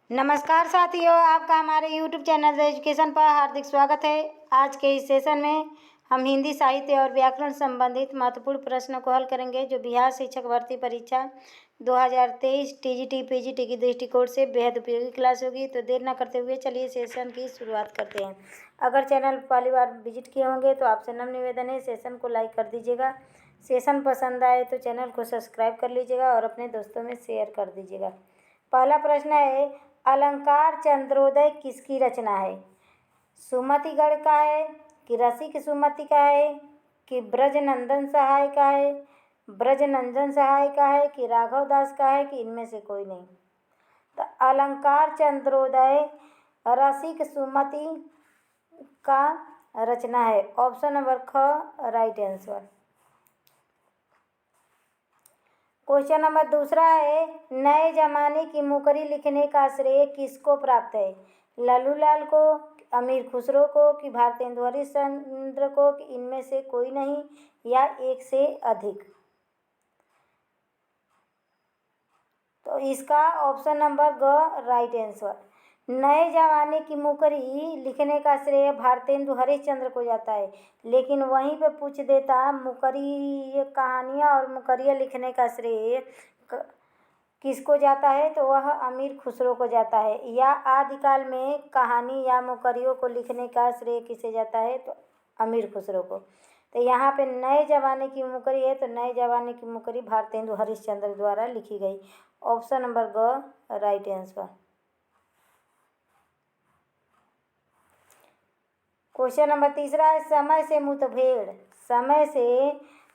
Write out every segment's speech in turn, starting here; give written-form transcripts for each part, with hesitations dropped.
नमस्कार साथियों, आपका हमारे YouTube चैनल एजुकेशन पर हार्दिक स्वागत है। आज के इस सेशन में हम हिंदी साहित्य और व्याकरण संबंधित महत्वपूर्ण प्रश्नों को हल करेंगे जो बिहार शिक्षक भर्ती परीक्षा 2023 टीजीटी पीजीटी की दृष्टिकोण से बेहद उपयोगी क्लास होगी। तो देर न करते हुए चलिए सेशन की शुरुआत करते हैं। अगर चैनल पहली बार विजिट किए होंगे तो आपसे नम्र निवेदन है, सेशन को लाइक कर दीजिएगा। सेशन पसंद आए तो चैनल को सब्सक्राइब कर लीजिएगा और अपने दोस्तों में शेयर कर दीजिएगा। पहला प्रश्न है, अलंकार चंद्रोदय किसकी रचना है? सुमतिगढ़ का है कि रसिक सुमति का है कि ब्रजनंदन सहाय का है, ब्रजनंदन सहाय का है कि राघव दास का है कि इनमें से कोई नहीं? तो अलंकार चंद्रोदय रसिक सुमति का रचना है। ऑप्शन नंबर ख राइट आंसर। क्वेश्चन नंबर दूसरा है, नए जमाने की मुकरी लिखने का श्रेय किसको प्राप्त है? लल्लूलाल को, अमीर खुसरो को कि भारतेंदु हरिश्चंद्र को कि इनमें से कोई नहीं या एक से अधिक? तो इसका ऑप्शन नंबर ग राइट आंसर। नए जमाने की मुकरी लिखने का श्रेय भारतेंदु हरिश्चंद्र को जाता है, लेकिन वहीं पे पूछ देता मुकरी कहानियाँ और मुकरियाँ लिखने का श्रेय किसको जाता है, तो वह अमीर खुसरो को जाता है। या आदिकाल में कहानी या मुकरियों को लिखने का श्रेय किसे जाता है, तो अमीर खुसरो को। तो यहाँ पे नए जमाने की मुकरी है, तो नए जमाने की मुकरी भारतेंदु हरिश्चंद्र द्वारा लिखी गई। ऑप्शन नंबर ग राइट आंसर। क्वेश्चन नंबर तीसरा है, समय से मुठभेड़, समय से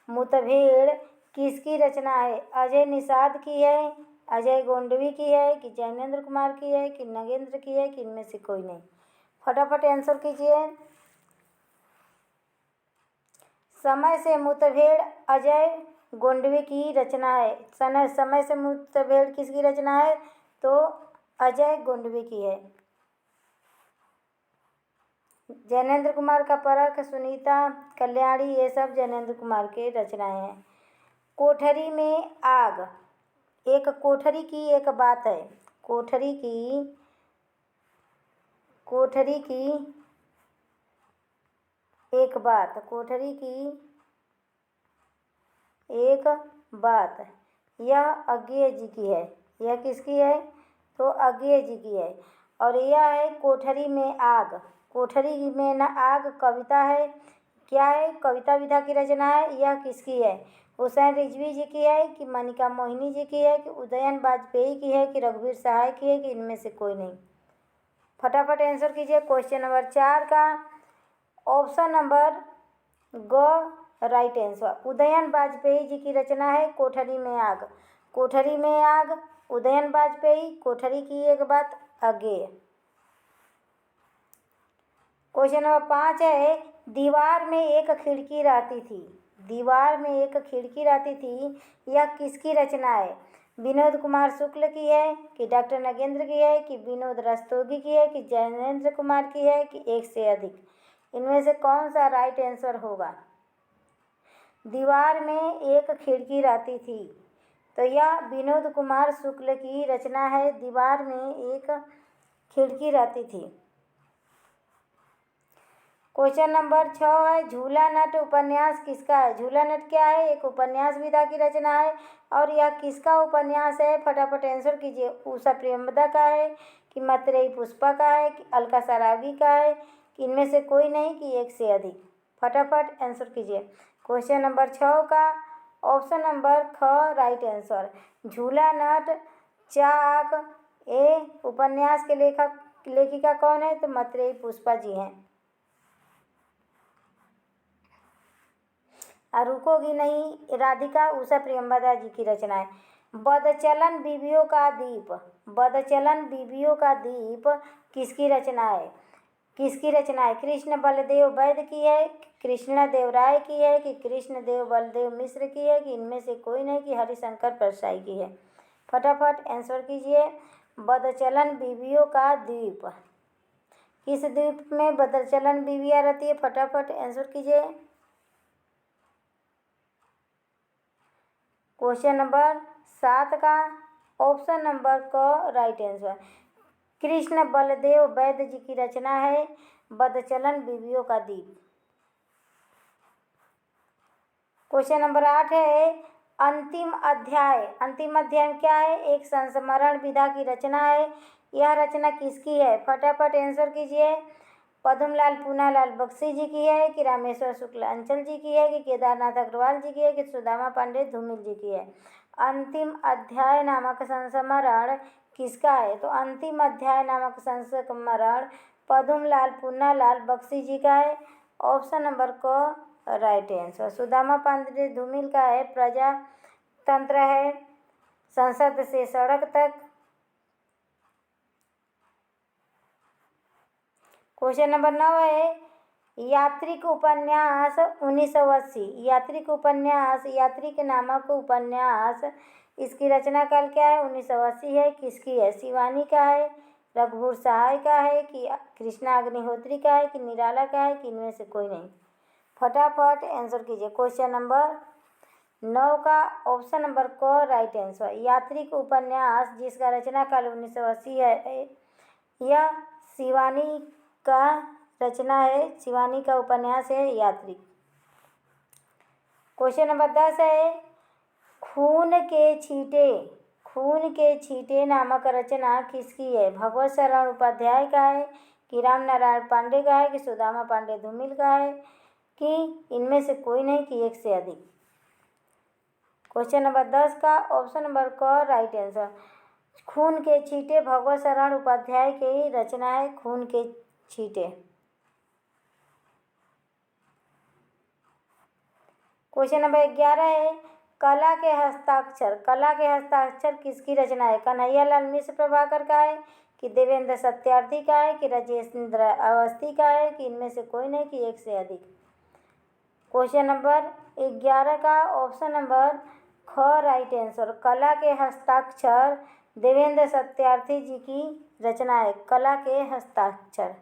मुठभेड़ किसकी रचना है? अजय निषाद की है, अजय गोंडवी की है कि जैनेन्द्र कुमार की है कि नगेंद्र की है कि इनमें से कोई नहीं? फटाफट आंसर कीजिए। समय से मुठभेड़ अजय गोंडवी की रचना है। समय से मुठभेड़ किसकी रचना है? तो अजय गोंडवी की है। जैनेन्द्र कुमार का परख, सुनीता कल्याणी, ये सब जैनेन्द्र कुमार के रचनाएं हैं। कोठरी में आग, एक कोठरी की एक बात है, कोठरी की एक बात, कोठरी की एक बात, यह अज्ञेय जी की है। यह किसकी है? तो अज्ञेय जी की है। और यह है कोठरी में आग। कोठरी में न आग कविता है, क्या है? कविता विधा की रचना है। यह किसकी है? हुसैन रिजवी जी की है कि मनिका मोहिनी जी की है कि उदयन वाजपेयी की है कि रघुवीर सहाय की है कि इनमें से कोई नहीं? फटाफट आंसर कीजिए। क्वेश्चन नंबर 4 का ऑप्शन नंबर ग राइट आंसर। उदयन वाजपेयी जी की रचना है कोठरी में आग। कोठरी में आग, उदयन वाजपेयी, कोठरी की एक बात, अज्ञेय। क्वेश्चन नंबर 5 है, दीवार में एक खिड़की रहती थी, दीवार में एक खिड़की रहती थी, यह किसकी रचना है? विनोद कुमार शुक्ल की है कि डॉक्टर नगेंद्र की है कि विनोद रस्तोगी की है कि जैनेन्द्र कुमार की है कि एक से अधिक? इनमें से कौन सा राइट आंसर होगा? दीवार में एक खिड़की रहती थी, तो यह विनोद कुमार शुक्ल की रचना है। दीवार में एक खिड़की रहती थी। क्वेश्चन नंबर 6 है, झूला नट उपन्यास किसका है? झूला नट क्या है? एक उपन्यास विधा की रचना है। और यह किसका उपन्यास है? फटाफट आंसर कीजिए। उषा प्रियंवदा का है कि मैत्रेयी पुष्पा का है कि अलका सरावगी का है कि इनमें से कोई नहीं कि एक से अधिक? फटाफट आंसर कीजिए। क्वेश्चन नंबर 6 का ऑप्शन नंबर ख राइट आंसर। झूला नट चाक ए उपन्यास के लेखिका कौन है? तो मैत्रेयी पुष्पा जी हैं। रुकोगी नहीं राधिका उषा प्रियंवदा जी की रचना है। बदचलन बीवियों का दीप, बदचलन बीवियों का दीप किसकी रचना है? किसकी रचना है? कृष्ण बलदेव वैद्य की है, कृष्ण देव राय की है कि कृष्ण देव बलदेव मिश्र की है कि इनमें से कोई नहीं कि हरिशंकर परसाई की है? फटाफट आंसर कीजिए। बदचलन बीवियों का द्वीप, किस द्वीप में बदचलन बीवियाँ रहती है? फटाफट आंसर कीजिए। क्वेश्चन नंबर 7 का ऑप्शन नंबर क राइट आंसर। कृष्ण बलदेव वैद्य जी की रचना है बदचलन बीवियों का दीप। क्वेश्चन नंबर 8 है अंतिम अध्याय। अंतिम अध्याय में क्या है? एक संस्मरण विधा की रचना है। यह रचना किसकी है? फटाफट आंसर कीजिए। पद्मलाल पूनालाल बख्शी जी की है कि रामेश्वर शुक्ल अंचल जी की है कि केदारनाथ अग्रवाल जी की है कि सुदामा पांडे धूमिल जी की है? अंतिम अध्याय नामक संस्मरण किसका है? तो अंतिम अध्याय नामक संस्मरण पद्मलाल पूनालाल बख्शी जी का है। ऑप्शन नंबर को राइट आंसर। सुदामा पांडे धूमिल का है प्रजातंत्र है, संसद से सड़क तक। क्वेश्चन नंबर 9 है यात्रिक उपन्यास 1980। यात्रिक उपन्यास यात्रिक नामक उपन्यास इसकी रचना काल क्या है? 1980 है। किसकी है? शिवानी का है, रघुवीर सहाय का है कि कृष्णा अग्निहोत्री का है कि निराला का है कि इनमें से कोई नहीं? फटाफट आंसर कीजिए। क्वेश्चन नंबर 9 का ऑप्शन नंबर को राइट आंसर। यात्रिक उपन्यास जिसका रचना काल 1980 है, यह शिवानी का रचना है, शिवानी का उपन्यास है यात्रिक। क्वेश्चन नंबर 10 है खून के छींटे। खून के छींटे नामक रचना किसकी है? भगवत शरण उपाध्याय का है कि राम नारायण पांडे का है कि सुदामा पांडे धूमिल का है कि इनमें से कोई नहीं कि एक से अधिक? क्वेश्चन नंबर 10 का ऑप्शन नंबर को राइट आंसर। खून के छींटे भगवत शरण उपाध्याय की रचना है खून के छींटे। क्वेश्चन नंबर 11 है कला के हस्ताक्षर। कला के हस्ताक्षर किसकी रचना है? कन्हैयालाल मिश्र प्रभाकर का है कि देवेंद्र सत्यार्थी का है कि राजेंद्र अवस्थी का है कि इनमें से कोई नहीं कि एक से अधिक? क्वेश्चन नंबर 11 का ऑप्शन नंबर ख राइट आंसर। कला के हस्ताक्षर देवेंद्र सत्यार्थी जी की रचना है कला के हस्ताक्षर।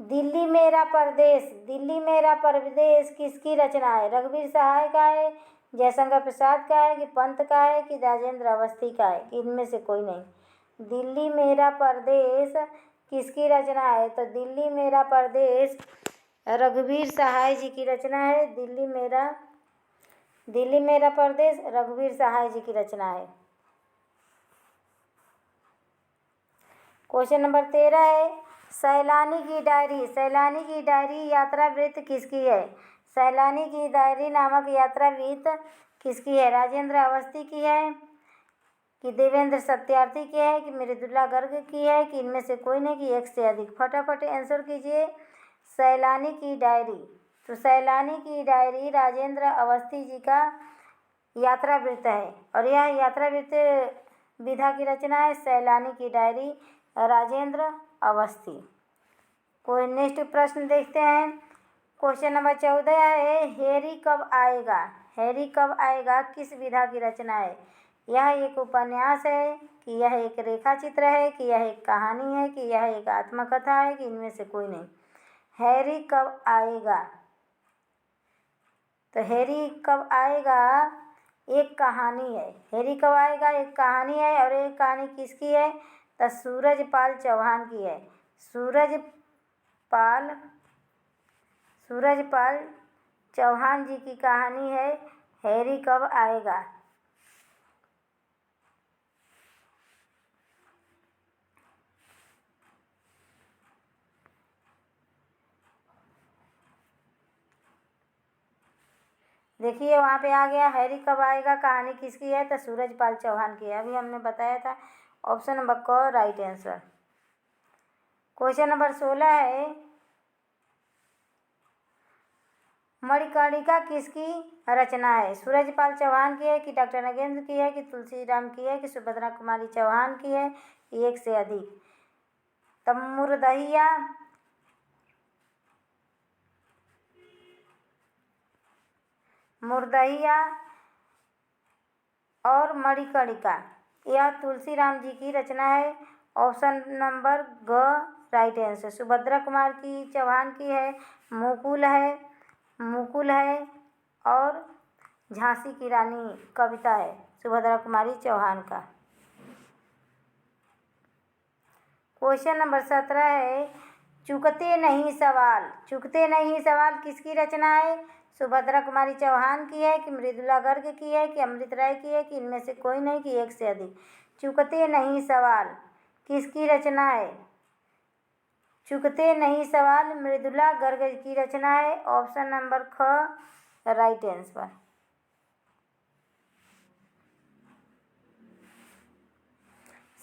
दिल्ली मेरा परदेश। दिल्ली मेरा परदेश किसकी रचना है? रघुवीर सहाय का है, जयशंकर प्रसाद का है कि पंत का है कि राजेंद्र अवस्थी का है? इनमें से कोई नहीं। दिल्ली मेरा परदेश किसकी रचना है? तो दिल्ली मेरा परदेश रघुवीर सहाय जी की रचना है। दिल्ली मेरा परदेश रघुवीर सहाय जी की रचना है। क्वेश्चन नंबर 13 है सैलानी की डायरी। सैलानी की डायरी यात्रा वृत्त किसकी है? सैलानी की डायरी नामक यात्रा वृत्त किसकी है? राजेंद्र अवस्थी की है कि देवेंद्र सत्यार्थी की है कि मृदुला गर्ग की है कि इनमें से कोई नहीं कि एक से अधिक? फटाफट आंसर कीजिए। सैलानी की डायरी। तो सैलानी की डायरी राजेंद्र अवस्थी जी का यात्रा वृत्त है और यह यात्रा वृत्त विधा की रचना है सैलानी की डायरी राजेंद्र अवस्थी। कोई नेक्स्ट प्रश्न देखते हैं। क्वेश्चन नंबर 14 है हैरी कब आएगा। हैरी कब आएगा किस विधा की रचना है? यह एक उपन्यास है कि यह एक रेखा चित्र है कि यह एक कहानी है कि यह एक आत्मकथा है कि इनमें से कोई नहीं? हैरी कब आएगा। तो हैरी कब आएगा एक कहानी है। हैरी कब आएगा एक कहानी है और एक कहानी किसकी है? तो सूरजपाल चौहान की है। सूरजपाल चौहान जी की कहानी है हैरी कब आएगा। देखिए वहाँ पे आ गया हैरी कब आएगा कहानी किसकी है? तो सूरजपाल चौहान की है। अभी हमने बताया था ऑप्शन नंबर को राइट आंसर। क्वेश्चन नंबर 16 है मणिकर्णिका किसकी रचना है? सूरजपाल चौहान की है कि डॉक्टर नगेंद्र की है कि तुलसीराम की है कि सुभद्रा कुमारी चौहान की है कि एक से अधिक? तब मुर्दहिया और मणिकर्णिका यह तुलसीराम जी की रचना है। ऑप्शन नंबर ग राइट आंसर। सुभद्रा कुमार की चौहान की है मुकुल है और झांसी की रानी कविता है सुभद्रा कुमारी चौहान का। क्वेश्चन नंबर 17 है चूकते नहीं सवाल। चूकते नहीं सवाल किसकी रचना है? सुभद्रा कुमारी चौहान की है कि मृदुला गर्ग की है कि अमृत राय की है कि इनमें से कोई नहीं कि एक से अधिक? चूकते नहीं सवाल किसकी रचना है? चूकते नहीं सवाल मृदुला गर्ग की रचना है। ऑप्शन नंबर ख राइट आंसर।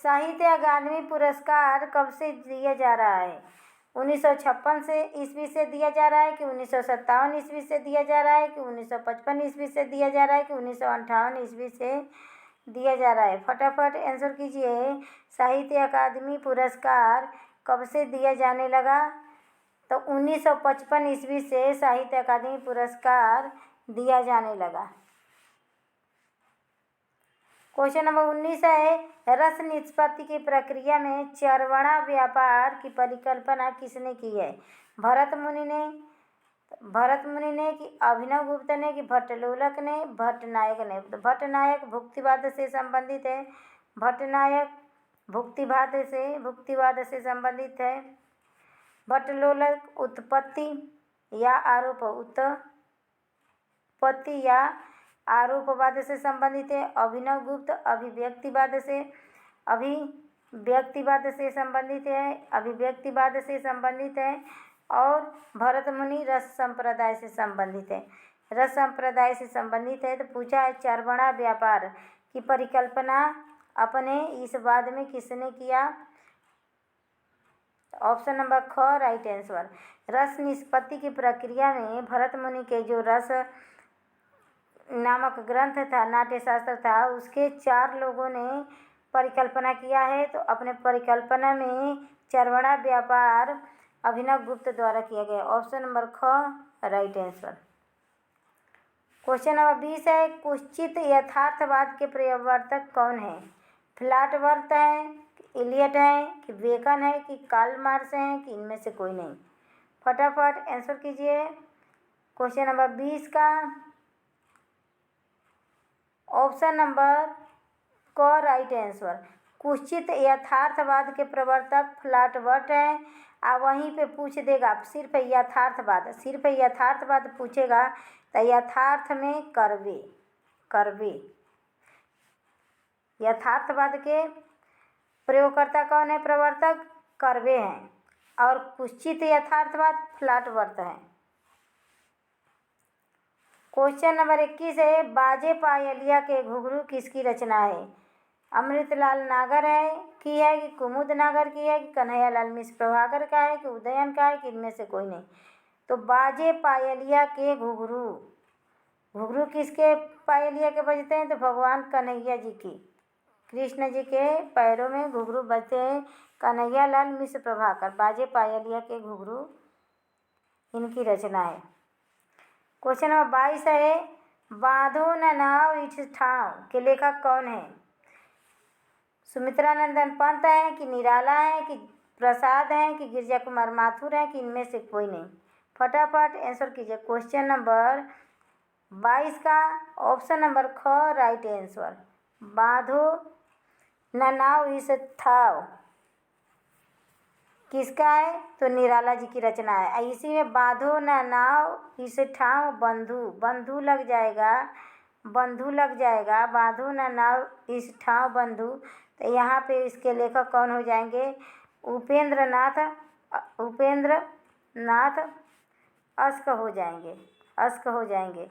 साहित्य अकादमी पुरस्कार कब से दिया जा रहा है? 1956 से ईस्वी से दिया जा रहा है कि 1957 ईस्वी से दिया जा रहा है कि 1955 ईस्वी से दिया जा रहा है कि 1958 ईस्वी से दिया जा रहा है? फटाफट आंसर कीजिए। साहित्य अकादमी पुरस्कार कब से दिया जाने लगा? तो 1955 ईस्वी से साहित्य अकादमी पुरस्कार दिया जाने लगा। क्वेश्चन नंबर 19 है रस निष्पत्ति की प्रक्रिया में चरवणा व्यापार की परिकल्पना किसने की है? भरत मुनि ने कि अभिनव गुप्त ने कि भट्टलोलक ने भट्टनायक ने? तो भट्टनायक भुक्तिवाद से संबंधित है। भट्टनायक भुक्तिवाद से संबंधित है। भट्टलोलक उत्पत्ति या आरोपवाद से संबंधित है। अभिनव गुप्त अभिव्यक्तिवाद से संबंधित है। और भरत मुनि रस संप्रदाय से संबंधित है। रस संप्रदाय से संबंधित है। तो पूछा है चरवणा व्यापार की परिकल्पना अपने इस वाद में किसने किया? ऑप्शन नंबर ख राइट आंसर। रस निष्पत्ति की प्रक्रिया में भरत मुनि के जो रस नामक ग्रंथ था, नाट्यशास्त्र था, उसके 4 लोगों ने परिकल्पना किया है। तो अपने परिकल्पना में चरवणा व्यापार अभिनव गुप्त द्वारा किया गया। ऑप्शन नंबर ख राइट आंसर। क्वेश्चन नंबर 20 है कुश्चित यथार्थवाद के प्रवर्तक कौन है? फ्लैटवर्थ है कि इलियट है कि बेकन है कि कार्ल मार्क्स है कि इनमें से कोई नहीं? फटाफट आंसर कीजिए क्वेश्चन नंबर 20 का। ऑप्शन नंबर क राइट आंसर। कुश्चित यथार्थवाद के प्रवर्तक फ्लैटवर्थ है। वहीं पे पूछ देगा सिर्फ यथार्थवाद पूछेगा तो यथार्थ में करवे यथार्थवाद के प्रयोगकर्ता कौन है? प्रवर्तक कर्वे हैं। और कुश्चित यथार्थवाद फ्लैटवर्थ है। क्वेश्चन नंबर 21 है बाजे पायलिया के घुघरू किसकी रचना है? अमृतलाल नागर की है कि कुमुद नागर की है कि कन्हैयालाल मिश्र प्रभाकर का है कि उदयन का है कि इनमें से कोई नहीं? तो बाजे पायलिया के घुघरू किसके पायलिया के बजते हैं? तो भगवान कन्हैया जी की, कृष्ण जी के पैरों में घुघरू बजते हैं। कन्हैयालाल मिश्र प्रभाकर बाजे पायलिया के घुघरू इनकी रचना है। क्वेश्चन नंबर 22 है बांधो न नाव इठ ठाव के लेखक कौन है? सुमित्रा नंदन पंत है कि निराला है कि प्रसाद है कि गिरजा कुमार माथुर है कि इनमें से कोई नहीं? फटाफट आंसर कीजिए क्वेश्चन नंबर 22 का। ऑप्शन नंबर ख राइट आंसर। बांधो न नाव इस ठाव किसका है? तो निराला जी की रचना है। इसी में बांधो न नाव इस ठाव बंधु लग जाएगा बांधो न नाव इस ठाव बंधु। तो यहाँ पे इसके लेखक कौन हो जाएंगे? उपेंद्र नाथ अश्क हो जाएंगे।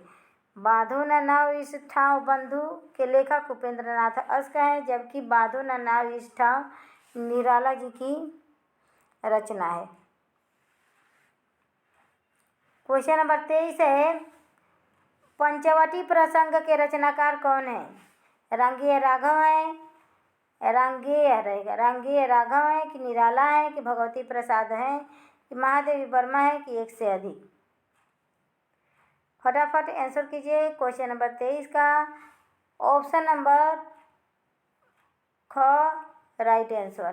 बांधो न नाव इस ठाव बंधु के लेखक उपेंद्र नाथ अश्क हैं। जबकि बांधो न नाव इस ठाव निराला जी की रचना है। क्वेश्चन नंबर 23 है पंचवटी प्रसंग के रचनाकार कौन है? रांगेय राघव है कि निराला है कि भगवती प्रसाद है कि महादेवी वर्मा है कि एक से अधिक? फटाफट आंसर कीजिए क्वेश्चन नंबर 23 का। ऑप्शन नंबर ख राइट आंसर।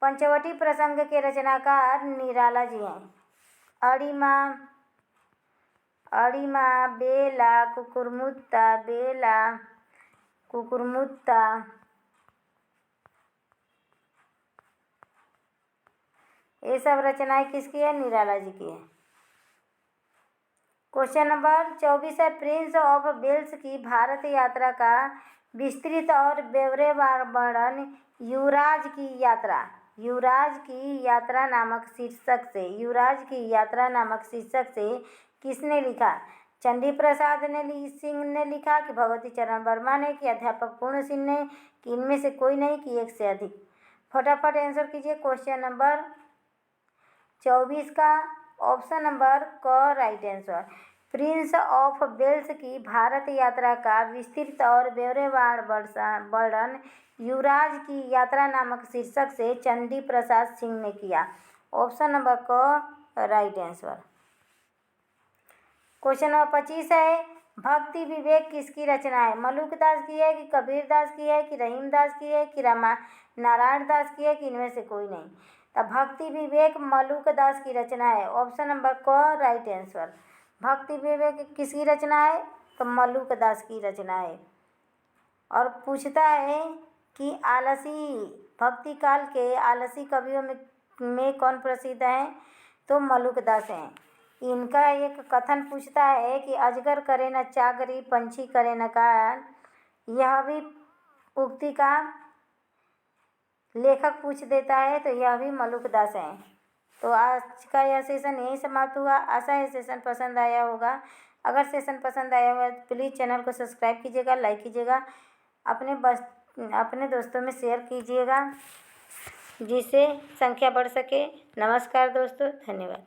पंचवटी प्रसंग के रचनाकार निराला जी हैं। अड़िमा बेला कुकुरमुत्ता ये सब रचनाएं किसकी है? निराला जी की है। क्वेश्चन नंबर 24 है, प्रिंस ऑफ वेल्स की भारत यात्रा का विस्तृत और ब्यौरेवार वर्णन युवराज की यात्रा नामक शीर्षक से किसने लिखा? चंडी प्रसाद सिंह ने लिखा कि भगवती चरण वर्मा ने, कि अध्यापक पूर्ण सिंह ने, कि इनमें से कोई नहीं, कि एक से अधिक? फटाफट आंसर कीजिए क्वेश्चन नंबर 24 का ऑप्शन नंबर क right answer. Prince of Wales की भारत यात्रा का विस्तृत और ब्यौरेवार वर्णन युवराज की यात्रा नामक शीर्षक से चंडी प्रसाद सिंह ने किया। ऑप्शन नंबर क राइट आंसर। क्वेश्चन नंबर 25 है, भक्ति विवेक किसकी रचना है? मलुक दास की है, कि कबीर दास की है, कि रहीम दास की है, कि नारायण दास की है, कि इनमें से कोई नहीं? तब भक्ति विवेक मलुक दास की रचना है। ऑप्शन नंबर क राइट आंसर। भक्ति विवेक किसकी रचना है? तो मलुक दास की रचना है। और पूछता है कि आलसी भक्ति काल के आलसी कवियों में कौन प्रसिद्ध हैं? तो मलुक दास हैं। इनका एक कथन पूछता है कि अजगर करे न चाकरी, पंछी करे न गान। यह भी उक्ति का लेखक पूछ देता है, तो यह भी मलुक दास हैं। तो आज का यह सेशन यहीं समाप्त हुआ। आशा है सेशन पसंद आया होगा। अगर सेशन पसंद आया हुआ तो प्लीज़ चैनल को सब्सक्राइब कीजिएगा, लाइक कीजिएगा, अपने दोस्तों में शेयर कीजिएगा, जिससे संख्या बढ़ सके। नमस्कार दोस्तों, धन्यवाद।